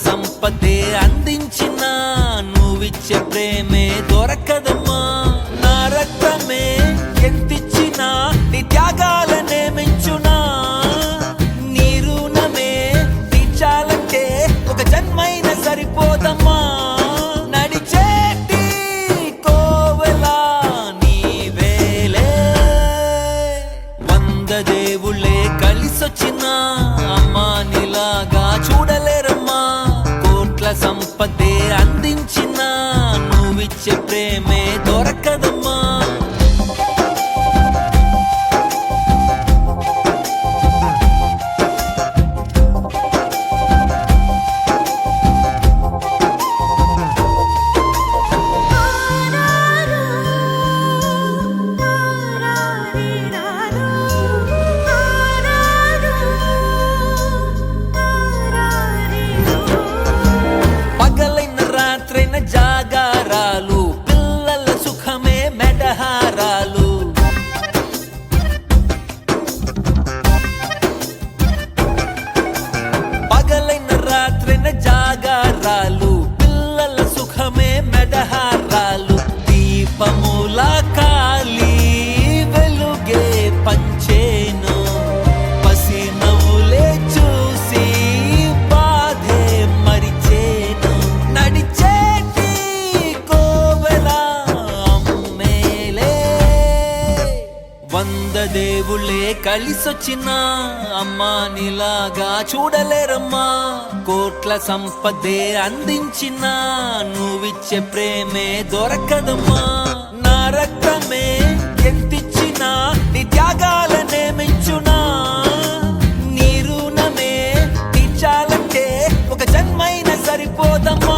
సంపదే అందించిన నువ్విచ్చే ప్రేమే దొరకదమ్మా. నా రక్తమే ఎంతిచ్చినా నీ త్యాగాలనే మించునా. నీ రుణమే తీర్చాలంటే ఒక జన్మైనా సరిపోదమ్మా. నడిచేటి కోవెలా నీవేలే. 100 దేవుళ్ళే కలిసొచ్చిన అమ్మా నీలాగా చూడలేరమ్మా. కోట్ల సంపదే అందించిన నువ్విచ్చే ప్రేమే దొరకదమ్మా. పగలైన రాత్రైన జాగారాలు, పిల్లల సుఖమే మెడహారాలు. పగలైన రాత్రైన జాగారాలు, పిల్లల సుఖమే మెడహారాలు. దీపముల కాలి వెలుగే పంచేను. పసి నవ్వులే చూసి బాధే మరిచేను. నడిచేటి కోవెలా అమ్మేలే. 100 దేవుళ్ళే కలిసొచ్చిన అమ్మా నీలాగా చూడలేరమ్మా. కోట్ల సంపదే అందించిన నువ్విచ్చే ప్రేమే దొరకదమ్మా. నా రక్తమే ఎంతిచ్చినా నీ త్యాగాలనే మించునా. నీ రుణమే తీర్చాలంటే ఒక జన్మైనా సరిపోదమ్మా.